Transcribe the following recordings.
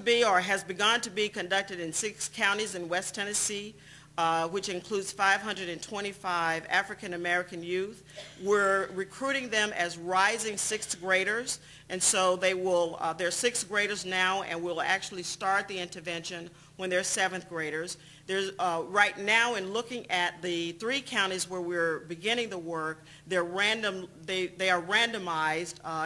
be or has begun to be conducted in 6 counties in West Tennessee, which includes 525 African American youth. We're recruiting them as rising 6th graders, and so they're 6th graders now, and we'll actually start the intervention when they're 7th graders. There's right now, in looking at the 3 counties where we're beginning the work, they are randomized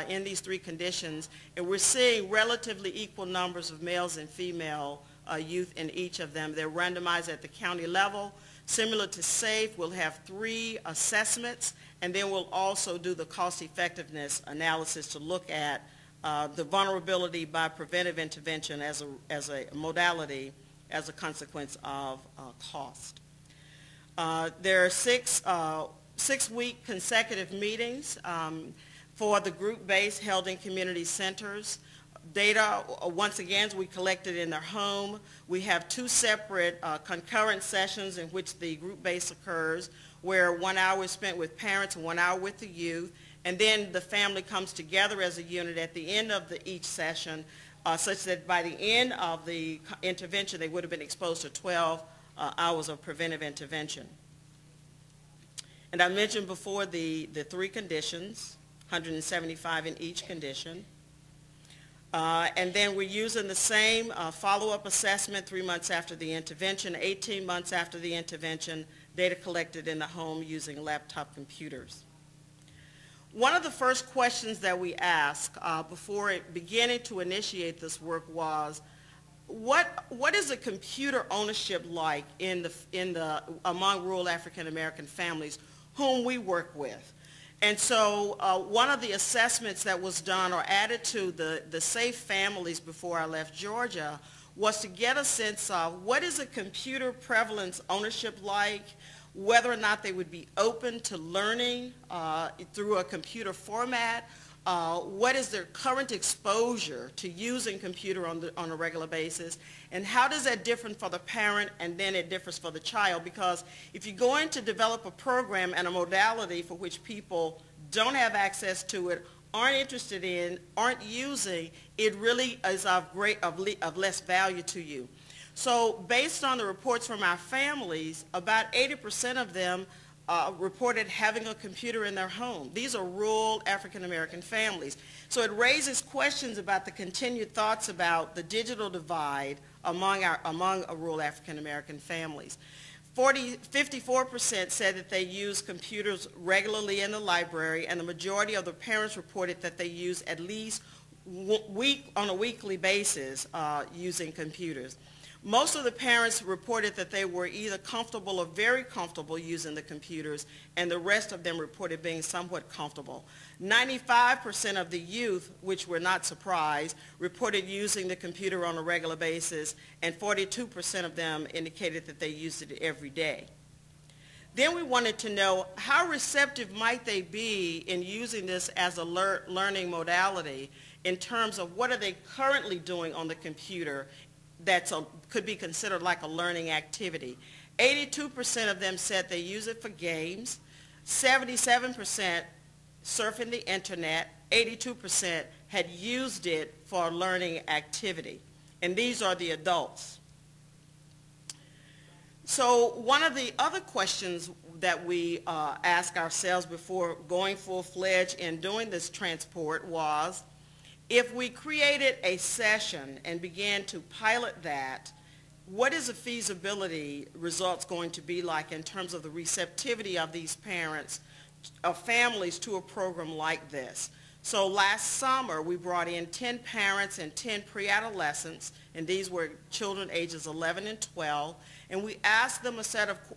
in these 3 conditions, and we're seeing relatively equal numbers of males and female youth in each of them. They're randomized at the county level. Similar to SAFE, we'll have 3 assessments, and then we'll also do the cost effectiveness analysis to look at the vulnerability by preventive intervention as a modality as a consequence of cost. There are 6-week consecutive meetings for the group-based held in community centers. Data, once again, we collected in their home. We have 2 separate concurrent sessions in which the group base occurs, where 1 hour is spent with parents and 1 hour with the youth, and then the family comes together as a unit at the end of each session, such that by the end of the intervention they would have been exposed to 12 hours of preventive intervention. And I mentioned before the 3 conditions, 175 in each condition. And then we're using the same follow-up assessment 3 months after the intervention, 18 months after the intervention, data collected in the home using laptop computers. One of the first questions that we asked before beginning to initiate this work was, what is the computer ownership like among rural African American families whom we work with? And so one of the assessments that was done or added to the SAFE families before I left Georgia was to get a sense of what is a computer prevalence ownership like, whether or not they would be open to learning through a computer format, what is their current exposure to using computer on a regular basis, and how does that differ for the parent, and then it differs for the child, because if you're going to develop a program and a modality for which people don't have access to it, aren't interested in, aren't using, it really is of less value to you. So based on the reports from our families, about 80% of them reported having a computer in their home. These are rural African American families. So it raises questions about the continued thoughts about the digital divide among rural African American families. 54% said that they use computers regularly in the library, and the majority of the parents reported that they use at least on a weekly basis using computers. Most of the parents reported that they were either comfortable or very comfortable using the computers, and the rest of them reported being somewhat comfortable. 95% of the youth, which were not surprised, reported using the computer on a regular basis, and 42% of them indicated that they used it every day. Then we wanted to know how receptive might they be in using this as a learning modality in terms of what are they currently doing on the computer that could be considered like a learning activity. 82% of them said they use it for games, 77% surfing the internet, 82% had used it for a learning activity. And these are the adults. So one of the other questions that we asked ourselves before going full-fledged in doing this transport was, if we created a session and began to pilot that, what is the feasibility results going to be like in terms of the receptivity of these parents, of families to a program like this? So last summer we brought in 10 parents and 10 pre-adolescents, and these were children ages 11 and 12, and we asked them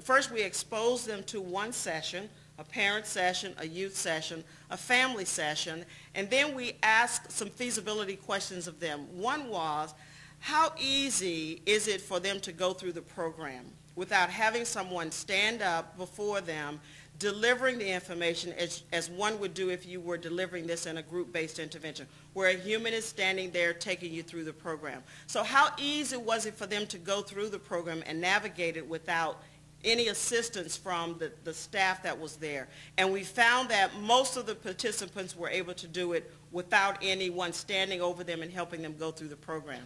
first we exposed them to one session, a parent session, a youth session, a family session, and then we asked some feasibility questions of them. One was, how easy is it for them to go through the program without having someone stand up before them, delivering the information as one would do if you were delivering this in a group-based intervention, where a human is standing there taking you through the program. So how easy was it for them to go through the program and navigate it without any assistance from the staff that was there? And we found that most of the participants were able to do it without anyone standing over them and helping them go through the program.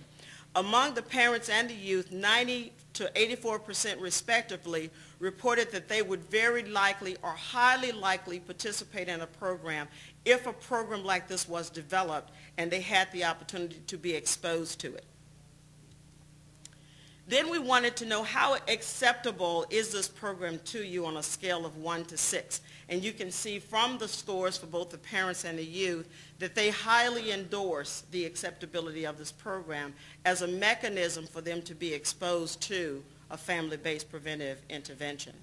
Among the parents and the youth, 90 to 84% respectively reported that they would very likely or highly likely participate in a program if a program like this was developed and they had the opportunity to be exposed to it. Then we wanted to know how acceptable is this program to you on a scale of 1 to 6. And you can see from the scores for both the parents and the youth that they highly endorse the acceptability of this program as a mechanism for them to be exposed to a family-based preventive intervention.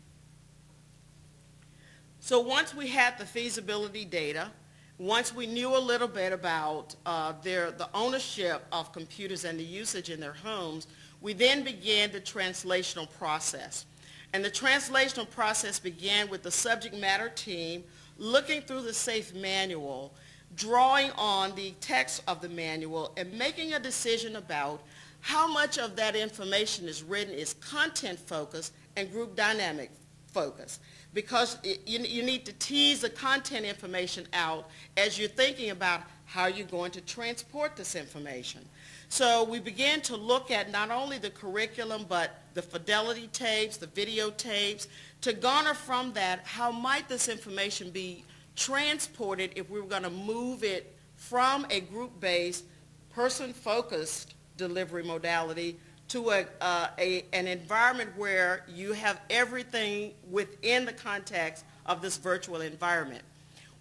So once we had the feasibility data, once we knew a little bit about the ownership of computers and the usage in their homes, we then began the translational process. And the translational process began with the subject matter team looking through the SAFE manual, drawing on the text of the manual, and making a decision about how much of that information is written is content focused and group dynamic focused. Because you need to tease the content information out as you're thinking about how you're going to transport this information. So we began to look at not only the curriculum, but the fidelity tapes, the videotapes, to garner from that how might this information be transported if we were going to move it from a group-based, person-focused delivery modality to an environment where you have everything within the context of this virtual environment.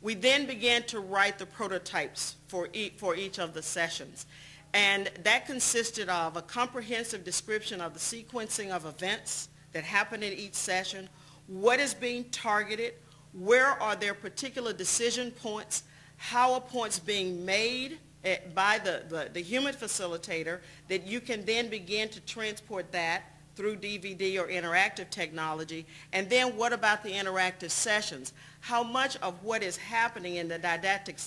We then began to write the prototypes for each of the sessions. And that consisted of a comprehensive description of the sequencing of events that happen in each session, what is being targeted, where are there particular decision points, how are points being made by the human facilitator that you can then begin to transport that through DVD or interactive technology, and then what about the interactive sessions? How much of what is happening in the didactic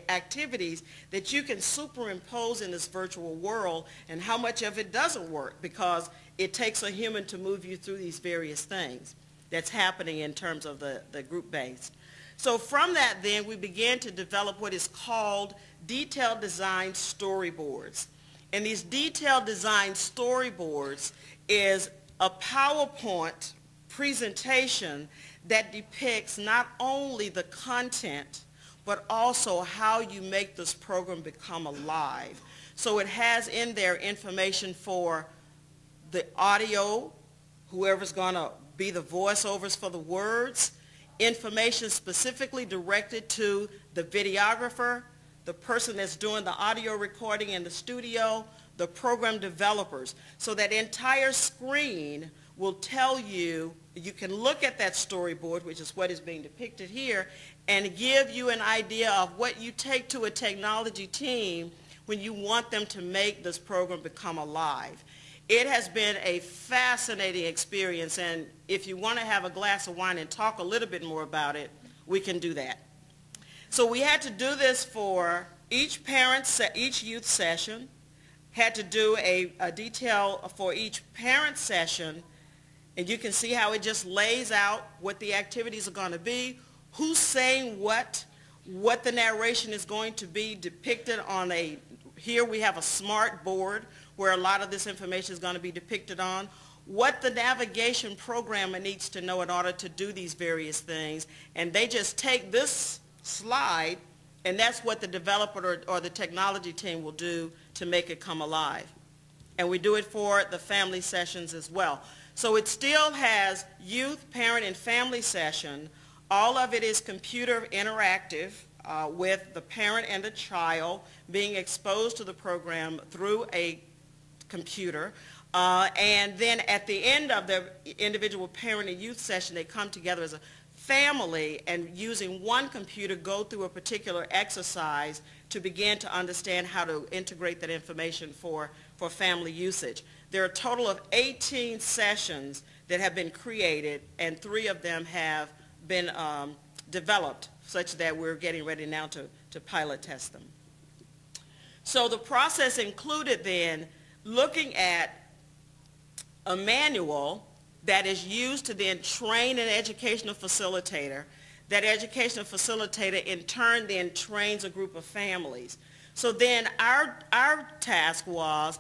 activities that you can superimpose in this virtual world, and how much of it doesn't work because it takes a human to move you through these various things that's happening in terms of the group-based. So from that then we began to develop what is called detailed design storyboards. And these detailed design storyboards is a PowerPoint presentation that depicts not only the content, but also how you make this program become alive. So it has in there information for the audio, whoever's going to be the voiceovers for the words, information specifically directed to the videographer, the person that's doing the audio recording in the studio, the program developers. So that entire screen will tell you, you can look at that storyboard, which is what is being depicted here, and give you an idea of what you take to a technology team when you want them to make this program become alive. It has been a fascinating experience, and if you want to have a glass of wine and talk a little bit more about it, we can do that. So we had to do this for each youth session, had to do a detail for each parent session, and you can see how it just lays out what the activities are going to be, who's saying what the narration is going to be depicted on here we have a smart board where a lot of this information is going to be depicted on, what the navigation programmer needs to know in order to do these various things, and they just take this slide, and that's what the developer or the technology team will do to make it come alive. And we do it for the family sessions as well. So it still has youth, parent, and family session. All of it is computer interactive with the parent and the child being exposed to the program through a computer. And then at the end of the individual parent and youth session, they come together as a family and using one computer go through a particular exercise to begin to understand how to integrate that information for family usage. There are a total of 18 sessions that have been created, and 3 of them have been developed such that we're getting ready now to pilot test them. So the process included then looking at a manual that is used to then train an educational facilitator. That educational facilitator in turn then trains a group of families. So then our task was,